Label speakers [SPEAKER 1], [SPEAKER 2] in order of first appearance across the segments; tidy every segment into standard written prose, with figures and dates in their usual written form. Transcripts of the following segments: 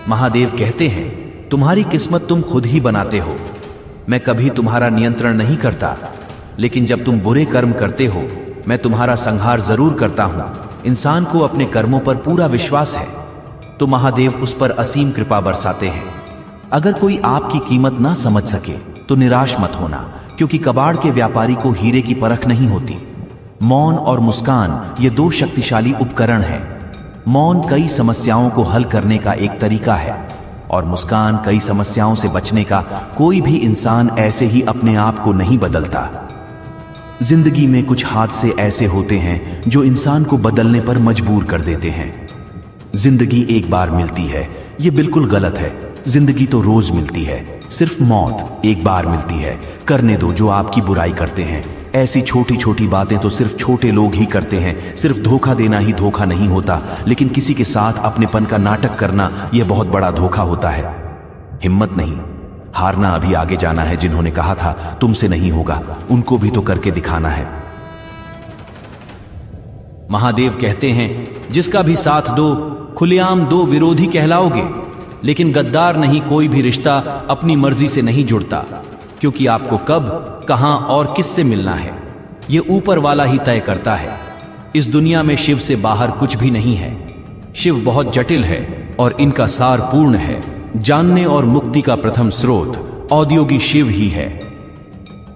[SPEAKER 1] महादेव कहते हैं, तुम्हारी किस्मत तुम खुद ही बनाते हो। मैं कभी तुम्हारा नियंत्रण नहीं करता, लेकिन जब तुम बुरे कर्म करते हो मैं तुम्हारा संहार जरूर करता हूं। इंसान को अपने कर्मों पर पूरा विश्वास है तो महादेव उस पर असीम कृपा बरसाते हैं। अगर कोई आपकी कीमत ना समझ सके तो निराश मत होना, क्योंकि कबाड़ के व्यापारी को हीरे की परख नहीं होती। मौन और मुस्कान ये दो शक्तिशाली उपकरण हैं। मौन कई समस्याओं को हल करने का एक तरीका है और मुस्कान कई समस्याओं से बचने का। कोई भी इंसान ऐसे ही अपने आप को नहीं बदलता। जिंदगी में कुछ हादसे ऐसे होते हैं जो इंसान को बदलने पर मजबूर कर देते हैं। जिंदगी एक बार मिलती है, ये बिल्कुल गलत है। जिंदगी तो रोज मिलती है, सिर्फ मौत एक बार मिलती है। करने दो जो आपकी बुराई करते हैं। ऐसी छोटी छोटी बातें तो सिर्फ छोटे लोग ही करते हैं। सिर्फ धोखा देना ही धोखा नहीं होता, लेकिन किसी के साथ अपनेपन का नाटक करना यह बहुत बड़ा धोखा होता है। हिम्मत नहीं हारना, अभी आगे जाना है। जिन्होंने कहा था तुमसे नहीं होगा, उनको भी तो करके दिखाना है।
[SPEAKER 2] महादेव कहते हैं, जिसका भी साथ दो खुलेआम दो विरोधी कहलाओगे, लेकिन गद्दार नहीं। कोई भी रिश्ता अपनी मर्जी से नहीं जुड़ता, क्योंकि आपको कब, कहां और किससे मिलना है ये ऊपर वाला ही तय करता है। इस दुनिया में शिव से बाहर कुछ भी नहीं है। शिव बहुत जटिल है और इनका सार पूर्ण है। जानने और मुक्ति का प्रथम स्रोत औद्योगी शिव ही है।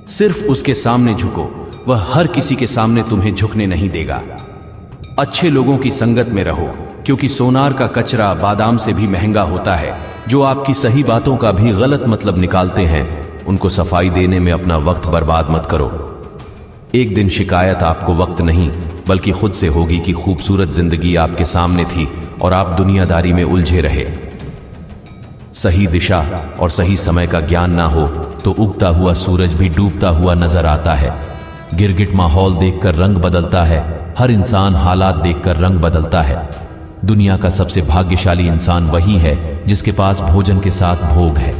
[SPEAKER 2] सिर्फ उसके सामने झुको, वह हर किसी के सामने तुम्हें झुकने नहीं देगा। अच्छे लोगों की संगत में रहो, क्योंकि सोनार का कचरा बादाम से भी महंगा होता है। जो आपकी सही बातों का भी गलत मतलब निकालते हैं, उनको सफाई देने में अपना वक्त बर्बाद मत करो। एक दिन शिकायत आपको वक्त नहीं बल्कि खुद से होगी कि खूबसूरत जिंदगी आपके सामने थी और आप दुनियादारी में उलझे रहे। सही दिशा और सही समय का ज्ञान ना हो तो उगता हुआ सूरज भी डूबता हुआ नजर आता है। गिरगिट माहौल देखकर रंग बदलता है, हर इंसान हालात देखकर रंग बदलता है। दुनिया का सबसे भाग्यशाली इंसान वही है जिसके पास भोजन के साथ भोग है,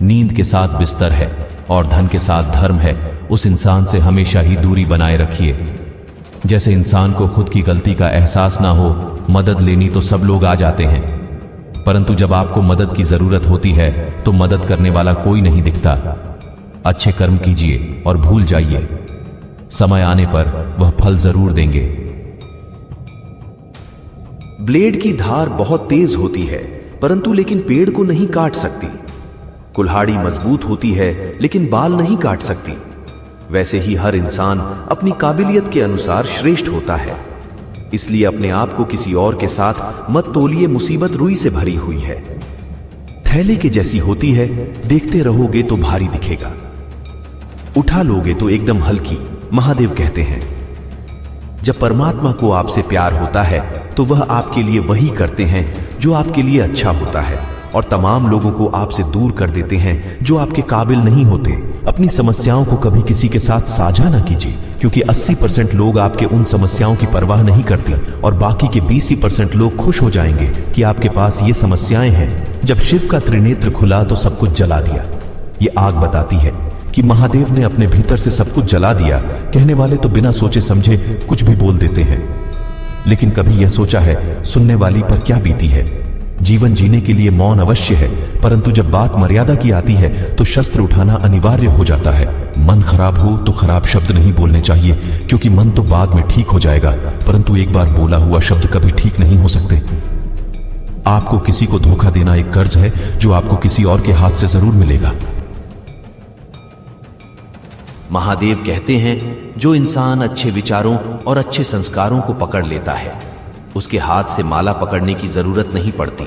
[SPEAKER 2] नींद के साथ बिस्तर है और धन के साथ धर्म है। उस इंसान से हमेशा ही दूरी बनाए रखिए। जैसे इंसान को खुद की गलती का एहसास ना हो, मदद लेनी तो सब लोग आ जाते हैं, परंतु जब आपको मदद की जरूरत होती है तो मदद करने वाला कोई नहीं दिखता। अच्छे कर्म कीजिए और भूल जाइए, समय आने पर वह फल जरूर देंगे।
[SPEAKER 1] ब्लेड की धार बहुत तेज होती है, परंतु लेकिन पेड़ को नहीं काट सकती। कुल्हाड़ी मजबूत होती है लेकिन बाल नहीं काट सकती। वैसे ही हर इंसान अपनी काबिलियत के अनुसार श्रेष्ठ होता है। इसलिए अपने आप को किसी और के साथ मत तोलिए। मुसीबत रुई से भरी हुई है, थैले के जैसी होती है। देखते रहोगे तो भारी दिखेगा, उठा लोगे तो एकदम हल्की। महादेव कहते हैं, जब परमात्मा को आपसे प्यार होता है तो वह आपके लिए वही करते हैं जो आपके लिए अच्छा होता है, और तमाम लोगों को आपसे दूर कर देते हैं जो आपके काबिल नहीं होते। अपनी समस्याओं को कभी किसी के साथ साझा ना कीजिए, क्योंकि 80% लोग आपके उन समस्याओं की परवाह नहीं करते और बाकी के 20% लोग खुश हो जाएंगे कि आपके पास ये समस्याएं हैं। जब शिव का त्रिनेत्र खुला तो सब कुछ जला दिया। ये आग बताती है कि महादेव ने अपने भीतर से सब कुछ जला दिया। कहने वाले तो बिना सोचे समझे कुछ भी बोल देते हैं, लेकिन कभी यह सोचा है सुनने वाली पर क्या बीती है। जीवन जीने के लिए मौन अवश्य है, परंतु जब बात मर्यादा की आती है तो शस्त्र उठाना अनिवार्य हो जाता है। मन खराब हो तो खराब शब्द नहीं बोलने चाहिए, क्योंकि मन तो बाद में ठीक हो जाएगा, परंतु एक बार बोला हुआ शब्द कभी ठीक नहीं हो सकते। आपको किसी को धोखा देना एक कर्ज है जो आपको किसी और के हाथ से जरूर मिलेगा। महादेव कहते हैं, जो इंसान अच्छे विचारों और अच्छे संस्कारों को पकड़ लेता है उसके हाथ से माला पकड़ने की जरूरत नहीं पड़ती।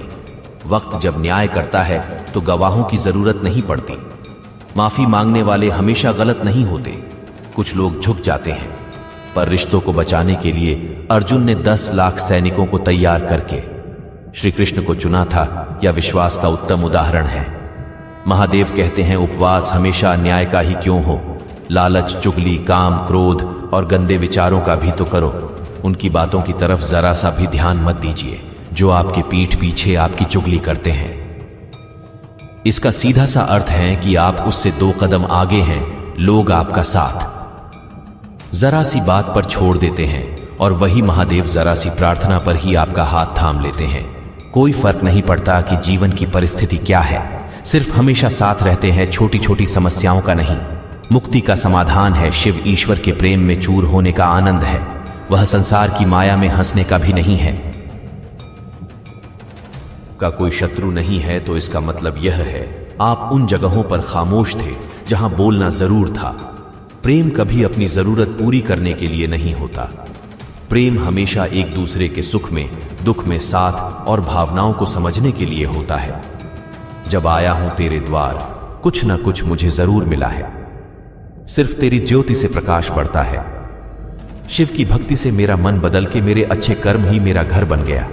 [SPEAKER 1] वक्त जब न्याय करता है तो गवाहों की जरूरत नहीं पड़ती। माफी मांगने वाले हमेशा गलत नहीं होते। कुछ लोग झुक जाते हैं, पर रिश्तों को बचाने के लिए अर्जुन ने 10 लाख सैनिकों को तैयार करके श्री कृष्ण को चुना था। यह विश्वास का उत्तम उदाहरण है। महादेव कहते हैं, उपवास हमेशा अन्याय का ही क्यों हो। लालच, चुगली, काम, क्रोध और गंदे विचारों का भी तो करो। उनकी बातों की तरफ जरा सा भी ध्यान मत दीजिए जो आपके पीठ पीछे आपकी चुगली करते हैं। इसका सीधा सा अर्थ है कि आप उससे 2 कदम आगे हैं। लोग आपका साथ जरा सी बात पर छोड़ देते हैं और वही महादेव जरा सी प्रार्थना पर ही आपका हाथ थाम लेते हैं।
[SPEAKER 2] कोई फर्क नहीं पड़ता कि जीवन की परिस्थिति क्या है, सिर्फ हमेशा साथ रहते हैं छोटी छोटी समस्याओं का नहीं। मुक्ति का समाधान है, शिव ईश्वर के प्रेम में चूर होने का आनंद है, वह संसार की माया में हंसने का भी नहीं है।
[SPEAKER 1] का कोई शत्रु नहीं है तो इसका मतलब यह है आप उन जगहों पर खामोश थे जहां बोलना जरूर था। प्रेम कभी अपनी जरूरत पूरी करने के लिए नहीं होता। प्रेम हमेशा एक दूसरे के सुख में दुख में साथ और भावनाओं को समझने के लिए होता है। जब आया हूं तेरे द्वार, कुछ ना कुछ मुझे जरूर मिला है। सिर्फ तेरी ज्योति से प्रकाश बढ़ता है। शिव की भक्ति से मेरा मन बदल के मेरे अच्छे कर्म ही मेरा घर बन गया।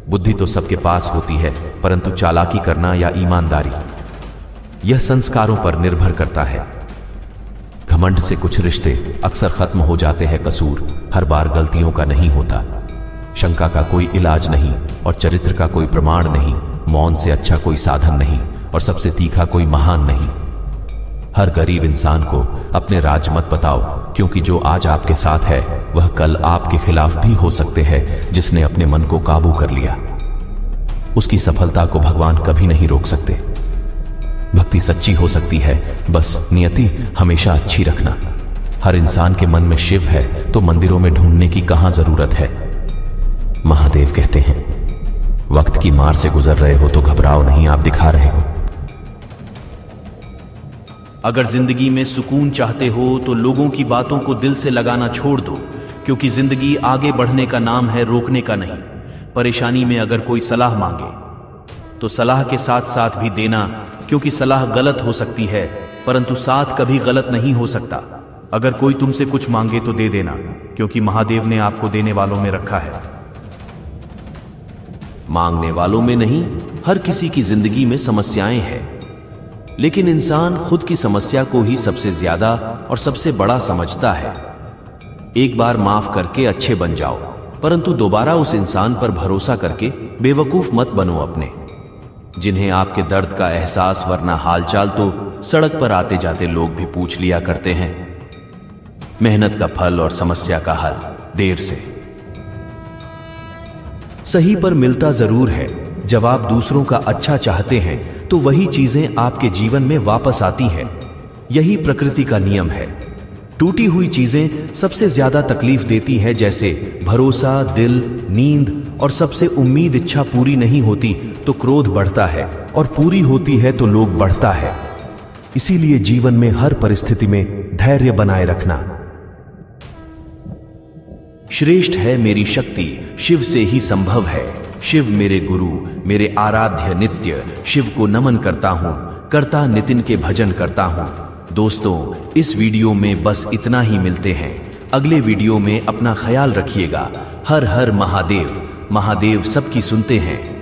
[SPEAKER 1] बुद्धि तो सबके पास होती है, परंतु चालाकी करना या ईमानदारी, यह संस्कारों पर निर्भर करता है। घमंड से कुछ रिश्ते अक्सर खत्म हो जाते हैं। कसूर हर बार गलतियों का नहीं होता। शंका का कोई इलाज नहीं और चरित्र का कोई प्रमाण नहीं। मौन से अच्छा कोई साधन नहीं और सबसे तीखा कोई महान नहीं। हर गरीब इंसान को अपने राज मत बताओ, क्योंकि जो आज आपके साथ है वह कल आपके खिलाफ भी हो सकते हैं। जिसने अपने मन को काबू कर लिया, उसकी सफलता को भगवान कभी नहीं रोक सकते। भक्ति सच्ची हो सकती है, बस नियति हमेशा अच्छी रखना। हर इंसान के मन में शिव है तो मंदिरों में ढूंढने की कहां जरूरत है। महादेव कहते हैं, वक्त की मार से गुजर रहे हो तो घबराओ नहीं, आप दिखा रहे हो।
[SPEAKER 2] अगर जिंदगी में सुकून चाहते हो तो लोगों की बातों को दिल से लगाना छोड़ दो, क्योंकि जिंदगी आगे बढ़ने का नाम है, रोकने का नहीं। परेशानी में अगर कोई सलाह मांगे तो सलाह के साथ साथ भी देना, क्योंकि सलाह गलत हो सकती है परंतु साथ कभी गलत नहीं हो सकता। अगर कोई तुमसे कुछ मांगे तो दे देना, क्योंकि महादेव ने आपको देने वालों में रखा है,
[SPEAKER 1] मांगने वालों में नहीं। हर किसी की जिंदगी में समस्याएं हैं, लेकिन इंसान खुद की समस्या को ही सबसे ज्यादा और सबसे बड़ा समझता है। एक बार माफ करके अच्छे बन जाओ, परंतु दोबारा उस इंसान पर भरोसा करके बेवकूफ मत बनो अपने। जिन्हें आपके दर्द का एहसास वरना हालचाल तो सड़क पर आते जाते लोग भी पूछ लिया करते हैं। मेहनत का फल और समस्या का हल देर से सही पर मिलता जरूर है। जब आप दूसरों का अच्छा चाहते हैं तो वही चीजें आपके जीवन में वापस आती हैं। यही प्रकृति का नियम है। टूटी हुई चीजें सबसे ज्यादा तकलीफ देती है, जैसे भरोसा, दिल, नींद और सबसे उम्मीद। इच्छा पूरी नहीं होती तो क्रोध बढ़ता है और पूरी होती है तो लोग बढ़ता है। इसीलिए जीवन में हर परिस्थिति में धैर्य बनाए रखना। श्रेष्ठ है मेरी शक्ति, शिव से ही संभव है। शिव मेरे गुरु, मेरे आराध्य नित्य। शिव को नमन करता हूं, करता नितिन के भजन करता हूं। दोस्तों, इस वीडियो में बस इतना ही। मिलते हैं अगले वीडियो में। अपना ख्याल रखिएगा। हर हर महादेव। महादेव सबकी सुनते हैं।